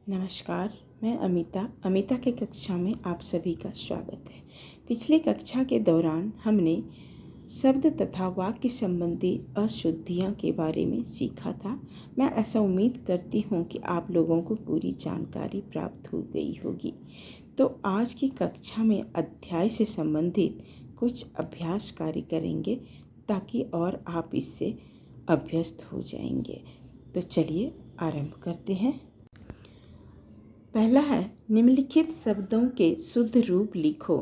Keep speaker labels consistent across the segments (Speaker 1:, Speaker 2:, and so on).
Speaker 1: नमस्कार, मैं अमिता की कक्षा में आप सभी का स्वागत है। पिछली कक्षा के दौरान हमने शब्द तथा वाक्य संबंधी अशुद्धियाँ के बारे में सीखा था। मैं ऐसा उम्मीद करती हूँ कि आप लोगों को पूरी जानकारी प्राप्त हो गई होगी। तो आज की कक्षा में अध्याय से संबंधित कुछ अभ्यास कार्य करेंगे ताकि और आप इससे अभ्यस्त हो जाएंगे। तो चलिए आरंभ करते हैं। पहला है, निम्नलिखित शब्दों के शुद्ध रूप लिखो।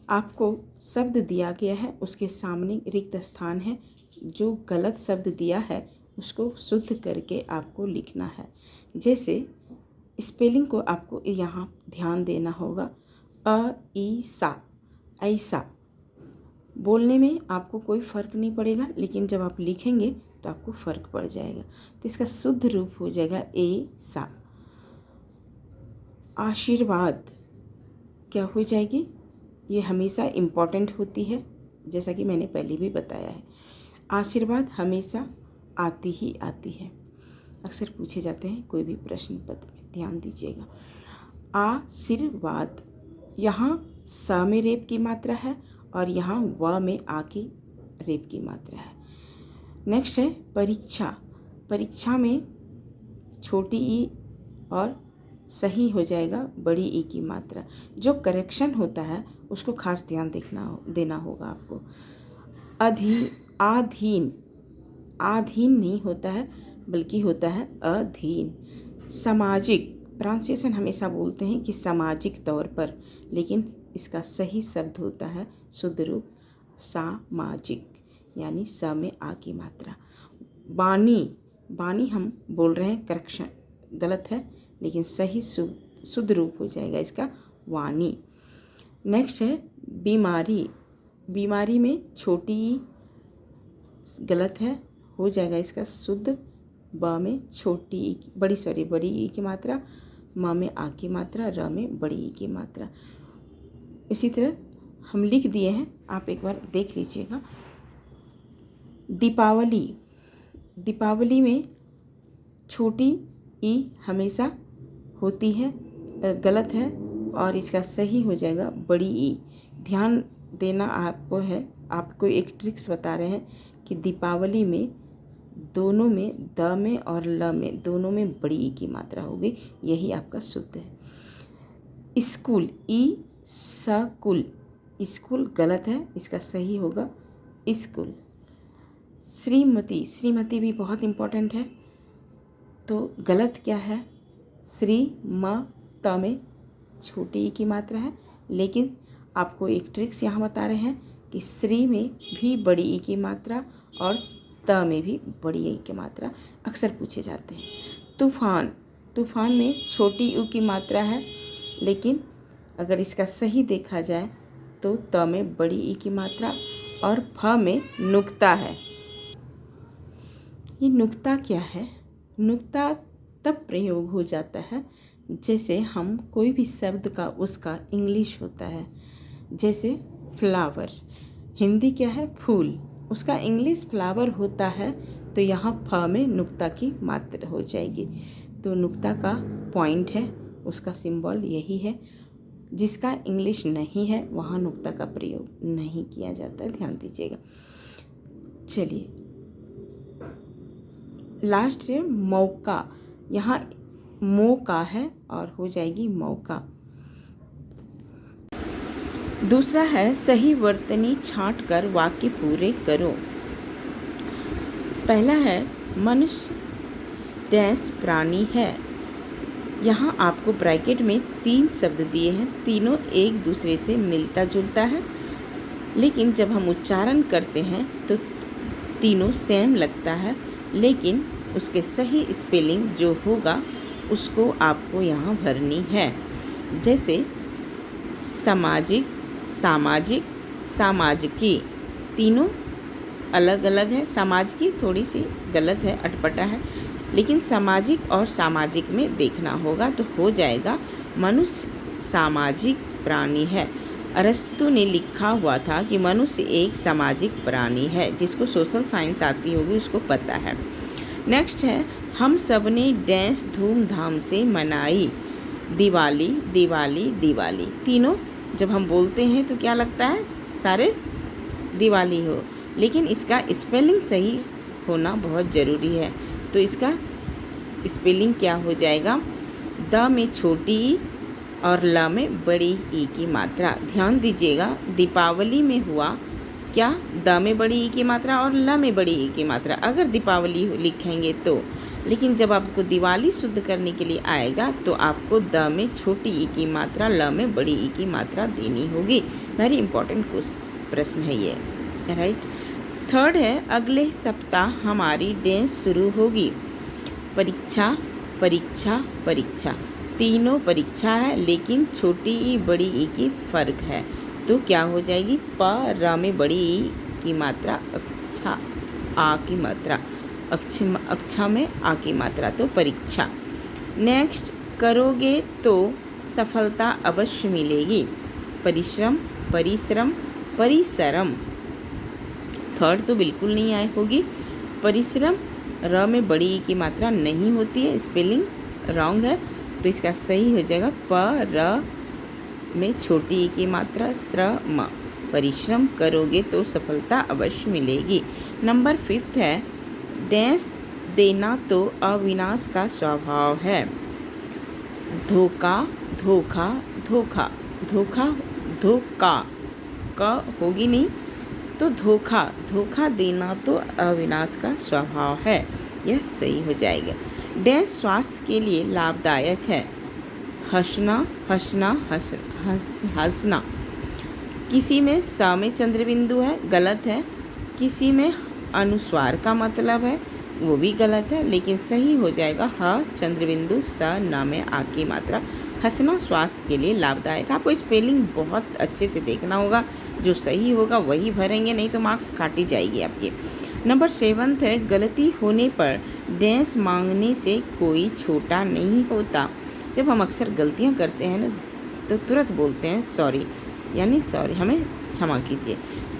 Speaker 1: आपको शब्द दिया गया है, उसके सामने रिक्त स्थान है। जो गलत शब्द दिया है उसको शुद्ध करके आपको लिखना है। जैसे स्पेलिंग को आपको यहाँ ध्यान देना होगा। ऐसा, ऐसा बोलने में आपको कोई फ़र्क नहीं पड़ेगा, लेकिन जब आप लिखेंगे तो आपको फ़र्क पड़ जाएगा। तो इसका शुद्ध रूप हो जाएगा ऐसा। आशीर्वाद क्या हो जाएगी? ये हमेशा इम्पॉर्टेंट होती है, जैसा कि मैंने पहले भी बताया है। आशीर्वाद हमेशा आती ही आती है, अक्सर पूछे जाते हैं कोई भी प्रश्न पत्र में, ध्यान दीजिएगा। आशीर्वाद, यहाँ स में रेप की मात्रा है और यहाँ व में आ की रेप की मात्रा है। नेक्स्ट है परीक्षा। परीक्षा में छोटी ई और सही हो जाएगा बड़ी ई की मात्रा। जो करेक्शन होता है उसको खास ध्यान देना होगा आपको। आधीन, आधीन नहीं होता है बल्कि होता है अधीन। सामाजिक, प्रोनाउंसिएशन हमेशा बोलते हैं कि सामाजिक तौर पर, लेकिन इसका सही शब्द होता है शुद्ध रूप सामाजिक, यानी स में आ की मात्रा। बानी, बानी हम बोल रहे हैं, करेक्शन गलत है, लेकिन सही शुद्ध रूप हो जाएगा इसका वाणी। नेक्स्ट है बीमारी। बीमारी में छोटी ई गलत है, हो जाएगा इसका शुद्ध ब में छोटी ई, बड़ी ई की मात्रा, म में आ की मात्रा, र में बड़ी ई की मात्रा। इसी तरह हम लिख दिए हैं, आप एक बार देख लीजिएगा। दीपावली, दीपावली में छोटी ई हमेशा होती है, गलत है, और इसका सही हो जाएगा बड़ी ई। ध्यान देना आपको है, आपको एक ट्रिक्स बता रहे हैं कि दीपावली में दोनों में, द में और ल में, दोनों में बड़ी ई की मात्रा होगी, यही आपका शुद्ध है। स्कूल, ई स्कूल, स्कूल गलत है, इसका सही होगा स्कूल। श्रीमती, श्रीमती भी बहुत इम्पोर्टेंट है, तो गलत क्या है? श्री म त में छोटी ई की मात्रा है, लेकिन आपको एक ट्रिक्स यहाँ बता रहे हैं कि श्री में भी बड़ी ई की मात्रा और त में भी बड़ी ई की मात्रा अक्सर पूछे जाते हैं। तूफान, तूफान में छोटी ऊ की मात्रा है, लेकिन अगर इसका सही देखा जाए तो त में बड़ी ई की मात्रा और फ में नुक्ता है। ये नुक्ता क्या है? नुक्ता तब प्रयोग हो जाता है जैसे हम कोई भी शब्द का उसका इंग्लिश होता है। जैसे फ्लावर, हिंदी क्या है? फूल, उसका इंग्लिश फ्लावर होता है, तो यहाँ फ में नुक्ता की मात्रा हो जाएगी। तो नुक्ता का पॉइंट है, उसका सिंबल यही है। जिसका इंग्लिश नहीं है वहाँ नुक्ता का प्रयोग नहीं किया जाता है, ध्यान दीजिएगा। चलिए लास्ट है मौका। यहाँ मौका है और हो जाएगी मौका। दूसरा है सही वर्तनी छांट कर वाक्य पूरे करो। पहला है मनुष्य डैश प्राणी है। यहाँ आपको ब्रैकेट में 3 शब्द दिए हैं, तीनों एक दूसरे से मिलता जुलता है, लेकिन जब हम उच्चारण करते हैं तो तीनों सेम लगता है, लेकिन उसके सही स्पेलिंग जो होगा उसको आपको यहाँ भरनी है। जैसे सामाजिक, सामाजिक, सामाजिकी, तीनों अलग अलग है। सामाजिकी थोड़ी सी गलत है, अटपटा है, लेकिन सामाजिक और सामाजिक में देखना होगा, तो हो जाएगा मनुष्य सामाजिक प्राणी है। अरस्तु ने लिखा हुआ था कि मनुष्य एक सामाजिक प्राणी है। जिसको सोशल साइंस आती होगी उसको पता है। नेक्स्ट है हम सब ने डैश धूमधाम से मनाई, दिवाली दिवाली दिवाली। तीनों जब हम बोलते हैं तो क्या लगता है, सारे दिवाली हो, लेकिन इसका स्पेलिंग सही होना बहुत ज़रूरी है। तो इसका स्पेलिंग क्या हो जाएगा, द में छोटी ई और ल में बड़ी ई की मात्रा। ध्यान दीजिएगा, दीपावली में हुआ क्या, द में बड़ी ई की मात्रा और ल में बड़ी ई की मात्रा अगर दीपावली लिखेंगे तो, लेकिन जब आपको दिवाली शुद्ध करने के लिए आएगा तो आपको द में छोटी ई की मात्रा, ल में बड़ी ई की मात्रा देनी होगी। वेरी इंपॉर्टेंट प्रश्न है ये, राइट। थर्ड है, अगले सप्ताह हमारी डांस शुरू होगी। परीक्षा परीक्षा परीक्षा, तीनों परीक्षा है लेकिन छोटी ई बड़ी ई की फ़र्क है, तो क्या हो जाएगी, प र में बड़ी ई की मात्रा, अच्छा आ की मात्रा, अच्छा में आ की मात्रा, तो परीक्षा। नेक्स्ट, करोगे तो सफलता अवश्य मिलेगी। परिश्रम परिश्रम परिश्रम, थर्ड तो बिल्कुल नहीं आए होगी। परिश्रम र में बड़ी ई की मात्रा नहीं होती है, स्पेलिंग रॉन्ग है, तो इसका सही हो जाएगा प र में छोटी ई की मात्रा, श्रम। परिश्रम करोगे तो सफलता अवश्य मिलेगी। नंबर 5 है, डैश देना तो अविनाश का स्वभाव है। धोखा धोखा धोखा, धोखा धोखा क होगी नहीं, तो धोखा धोखा देना तो अविनाश का स्वभाव है, यह सही हो जाएगा। डैश स्वास्थ्य के लिए लाभदायक है। हंसना हंसना हंसना, किसी में स में चंद्र बिंदु है, गलत है। किसी में अनुस्वार का मतलब है, वो भी गलत है, लेकिन सही हो जाएगा ह चंद्र बिंदु स न में आ की मात्रा। हंसना स्वास्थ्य के लिए लाभदायक। आपको स्पेलिंग बहुत अच्छे से देखना होगा, जो सही होगा वही भरेंगे, नहीं तो मार्क्स काटी जाएगी आपके। नंबर 7 है, गलती होने पर डैश मांगने से कोई छोटा नहीं होता। जब हम अक्सर गलतियां करते हैं ना तो तुरंत बोलते हैं सॉरी, यानी सॉरी, हमें क्षमा कीजिए,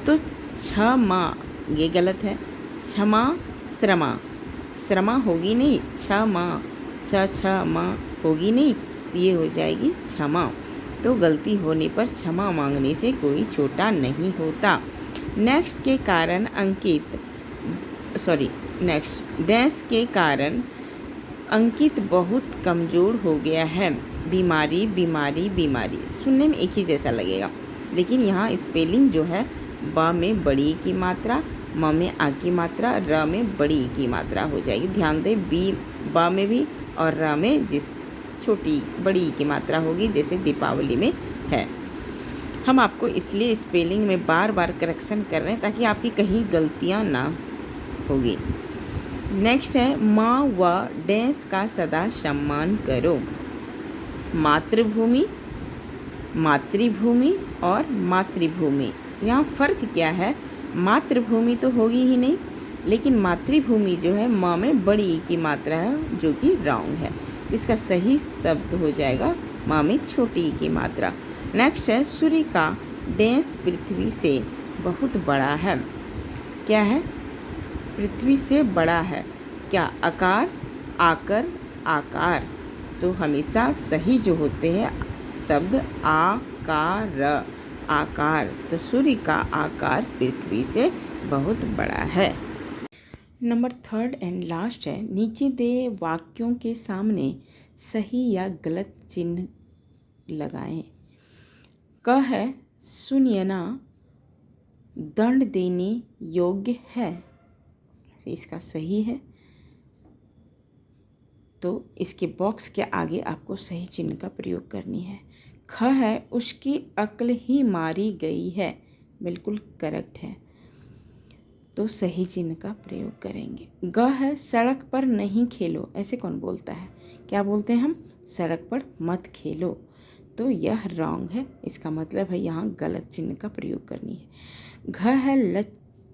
Speaker 1: तो क्षमा ये गलत है। क्षमा श्रमा, श्रमा होगी नहीं, क्षमा क्षमा होगी नहीं, तो ये हो जाएगी क्षमा। तो गलती होने पर क्षमा मांगने से कोई छोटा नहीं होता। नेक्स्ट के कारण डैश के कारण अंकित बहुत कमज़ोर हो गया है। बीमारी बीमारी बीमारी, सुनने में एक ही जैसा लगेगा, लेकिन यहाँ स्पेलिंग जो है, ब में बड़ी की मात्रा, म में आ की मात्रा, र में बड़ी की मात्रा हो जाएगी। ध्यान दें, ब में भी और र में जिस छोटी बड़ी की मात्रा होगी, जैसे दीपावली में है। हम आपको इसलिए स्पेलिंग में बार बार करेक्शन कर रहे हैं ताकि आपकी कहीं गलतियाँ ना होगी। नेक्स्ट है, माँ व डैश का सदा सम्मान करो। मातृभूमि मातृभूमि और मातृभूमि, यहाँ फ़र्क क्या है, मातृभूमि तो होगी ही नहीं, लेकिन मातृभूमि जो है म में बड़ी ई की मात्रा है, जो कि रॉन्ग है। इसका सही शब्द हो जाएगा म में छोटी ई की मात्रा। नेक्स्ट है, सूर्य का डैश पृथ्वी से बहुत बड़ा है। क्या है, पृथ्वी से बड़ा है। क्या, आकार आकर आकार, तो हमेशा सही जो होते हैं शब्द आकार आकार, तो सूर्य का आकार पृथ्वी से बहुत बड़ा है। नंबर 3 एंड लास्ट है, नीचे दे वाक्यों के सामने सही या गलत चिन्ह लगाएं। क है, सुनयना दंड देने योग्य है, इसका सही है, तो इसके बॉक्स के आगे आपको सही चिन्ह का प्रयोग करनी है। ख है, उसकी अक्ल ही मारी गई है, बिल्कुल करेक्ट है, तो सही चिन्ह का प्रयोग करेंगे। ग है, सड़क पर नहीं खेलो, ऐसे कौन बोलता है, क्या बोलते हैं हम, सड़क पर मत खेलो, तो यह रॉन्ग है, इसका मतलब है यहाँ गलत चिन्ह का प्रयोग करनी है। घ है,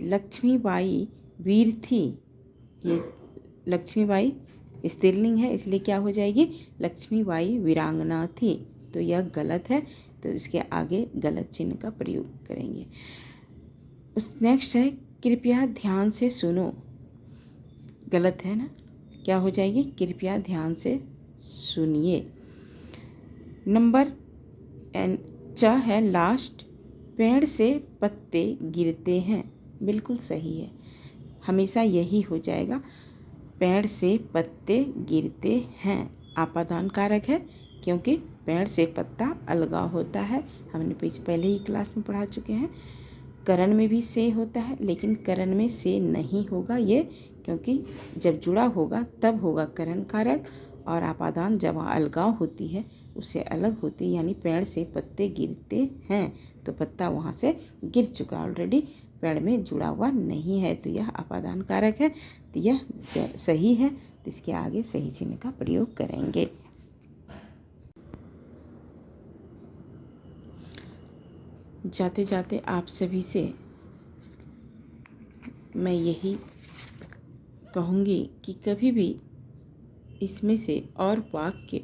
Speaker 1: लक्ष्मीबाई वीर थी, ये लक्ष्मीबाई स्त्रीलिंग है, इसलिए क्या हो जाएगी, लक्ष्मीबाई वीरांगना थी, तो यह गलत है, तो इसके आगे गलत चिन्ह का प्रयोग करेंगे। नेक्स्ट है, कृपया ध्यान से सुनो, गलत है ना, क्या हो जाएगी? कृपया ध्यान से सुनिए। नंबर च है लास्ट, पेड़ से पत्ते गिरते हैं। बिल्कुल सही है, हमेशा यही हो जाएगा, पेड़ से पत्ते गिरते हैं। आपादान कारक है क्योंकि पेड़ से पत्ता अलगाव होता है। हमने पहले ही क्लास में पढ़ा चुके हैं। करण में भी से होता है, लेकिन करण में से नहीं होगा ये, क्योंकि जब जुड़ा होगा तब होगा करण कारक, और आपादान जब वहाँ अलगाव होती है उससे अलग होती है, यानी पेड़ से पत्ते गिरते हैं तो पत्ता वहाँ से गिर चुका ऑलरेडी, पेड़ में जुड़ा हुआ नहीं है, तो यह आपादान कारक है। तो यह सही है, तो इसके आगे सही चिन्ह का प्रयोग करेंगे। जाते जाते आप सभी से मैं यही कहूँगी कि कभी भी इसमें से और वाक्य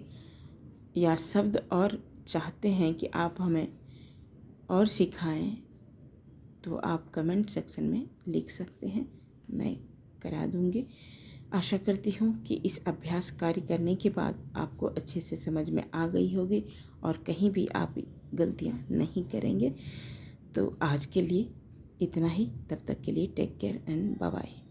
Speaker 1: या शब्द और चाहते हैं कि आप हमें और सिखाएं, तो आप कमेंट सेक्शन में लिख सकते हैं, मैं करा दूँगी। आशा करती हूँ कि इस अभ्यास कार्य करने के बाद आपको अच्छे से समझ में आ गई होगी और कहीं भी आप गलतियाँ नहीं करेंगे। तो आज के लिए इतना ही, तब तक के लिए take care and bye bye.